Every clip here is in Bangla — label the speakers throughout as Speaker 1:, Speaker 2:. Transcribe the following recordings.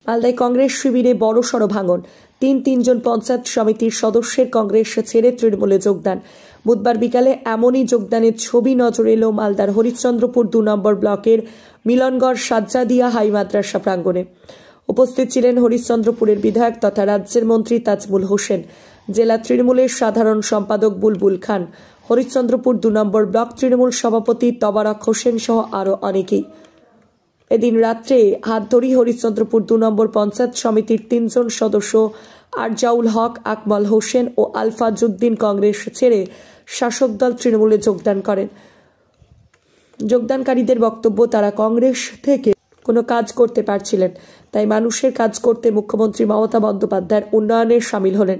Speaker 1: মালদায় কংগ্রেস শিবিরে বড়সড় ভাঙন। তিনজন পঞ্চায়েত সমিতির সদস্যের কংগ্রেস ছেড়ে তৃণমূলে যোগদান। বুধবার বিকালে এমনই যোগদানের ছবি নজর এলো মালদার হরিশ্চন্দ্রপুর 2 নম্বর ব্লকের মিলনগড় সাজ্জাদিয়া হাই মাদ্রাসা প্রাঙ্গণে। উপস্থিত ছিলেন হরিশ্চন্দ্রপুরের বিধায়ক তথা রাজ্যের মন্ত্রী তাজমুল হোসেন, জেলা তৃণমূলের সাধারণ সম্পাদক বুলবুল খান, হরিশ্চন্দ্রপুর 2 নম্বর ব্লক তৃণমূল সভাপতি তবারক হোসেন সহ আরও অনেকেই। এদিন রাত্রে হাত ধরি হরিশ্চন্দ্রপুর 2 নম্বর পঞ্চায়েত সমিতির 3 জন সদস্য আরজাউল হক, আকমল হোসেন ও আলফাজউদ্দিন কংগ্রেস ছেড়ে শাসক দল তৃণমূলে যোগদান করেন। যোগদানকারীদের বক্তব্য, তারা কংগ্রেস থেকে কোনো কাজ করতে পারছিলেন, তাই মানুষের কাজ করতে মুখ্যমন্ত্রী মমতা বন্দ্যোপাধ্যায়ের উন্নয়নে সামিল হলেন।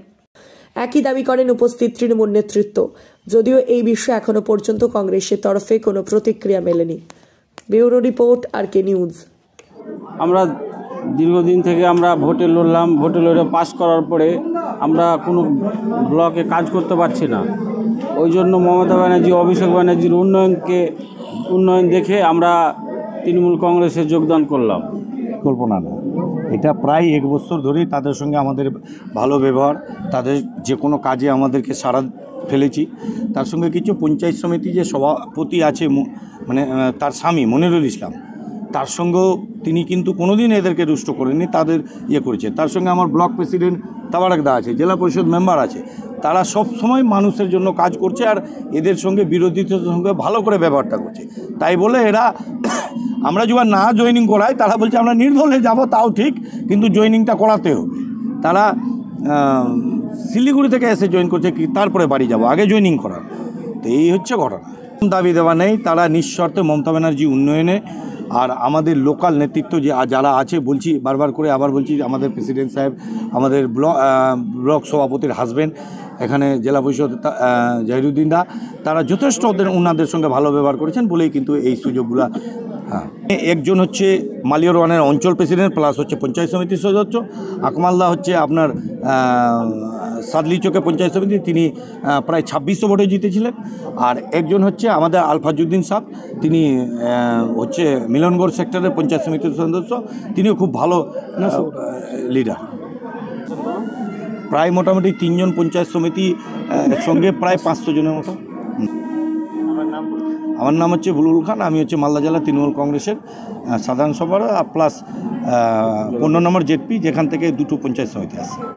Speaker 1: একই দাবি করেন উপস্থিত তৃণমূল নেতৃত্ব, যদিও এই বিষয়ে এখনো পর্যন্ত কংগ্রেসের তরফে কোনো প্রতিক্রিয়া মেলেনি। Bureau report, RK news.
Speaker 2: আমরা দীর্ঘদিন থেকে আমরা ভোটে লড়লাম, ভোটে লড়ে পাস করার পরে আমরা কোনো ব্লকে কাজ করতে পারছি না। ওই জন্য মমতা ব্যানার্জি, অভিষেক ব্যানার্জির উন্নয়ন দেখে আমরা তৃণমূল কংগ্রেসে যোগদান করলাম।
Speaker 3: কল্পনা না, এটা প্রায় 1 বছর ধরেই তাদের সঙ্গে আমাদের ভালো ব্যবহার, তাদের যে কোনো কাজে আমাদেরকে সাড়া ফেলেছি। তার সঙ্গে কিছু পঞ্চায়েত সমিতি যে সভাপতি আছে, মানে তার স্বামী মনিরুল ইসলাম, তার সঙ্গেও তিনি কিন্তু কোনোদিন এদেরকে রুষ্ট করেননি, তাদের করেছে। তার সঙ্গে আমার ব্লক প্রেসিডেন্ট তাবারক দা আছে, জেলা পরিষদ মেম্বার আছে, তারা সব সময় মানুষের জন্য কাজ করছে আর এদের সঙ্গে বিরোধীদের সঙ্গে ভালো করে ব্যবহারটা করছে। তাই বলে এরা আমরা যখন না জয়েনিং করাই, তারা বলছে আমরা নির্দলে যাব, তাও ঠিক, কিন্তু জয়েনিংটা করাতে হবে। তারা শিলিগুড়ি থেকে এসে জয়েন করছে, কি তারপরে বাড়ি যাব, আগে জয়েনিং করার। তো এই হচ্ছে ঘটনা। দাবি দেওয়া নেই, তারা নিঃশর্তে মমতা ব্যানার্জি উন্নয়নে আর আমাদের লোকাল নেতৃত্ব যে যারা আছে, বলছি বারবার করে, আবার বলছি, আমাদের প্রেসিডেন্ট সাহেব, আমাদের ব্লক সভাপতির হাজব্যান্ড, এখানে জেলা পরিষদ জাহিরুদ্দিন দা, তারা যথেষ্ট ওনাদের সঙ্গে ভালো ব্যবহার করেছেন বলেই কিন্তু এই সুযোগগুলো। হ্যাঁ, একজন হচ্ছে মালিয়র ওয়ানের অঞ্চল প্রেসিডেন্ট প্লাস হচ্ছে পঞ্চায়েত সমিতির সদস্য। আকমালদা হচ্ছে আপনার সাদলি চকে পঞ্চায়েত সমিতি, তিনি প্রায় 2600 ভোটে জিতেছিলেন। আর একজন হচ্ছে আমাদের আলফাজউদ্দিন সাহেব, তিনি হচ্ছে মিলনগড় সেক্টরের পঞ্চায়েত সমিতির সদস্য, তিনিও খুব ভালো লিডার। প্রায় মোটামুটি 3 জন পঞ্চায়েত সমিতি সঙ্গে প্রায় 500 জনের মতো। আমার নাম হচ্ছে বুলবুল খান, আমি হচ্ছে মালদা জেলা তৃণমূল কংগ্রেসের সাধারণ সম্পাদক প্লাস 15 নম্বর জেডপি, যেখান থেকে 2টো পঞ্চায়েত সমিতি আছে।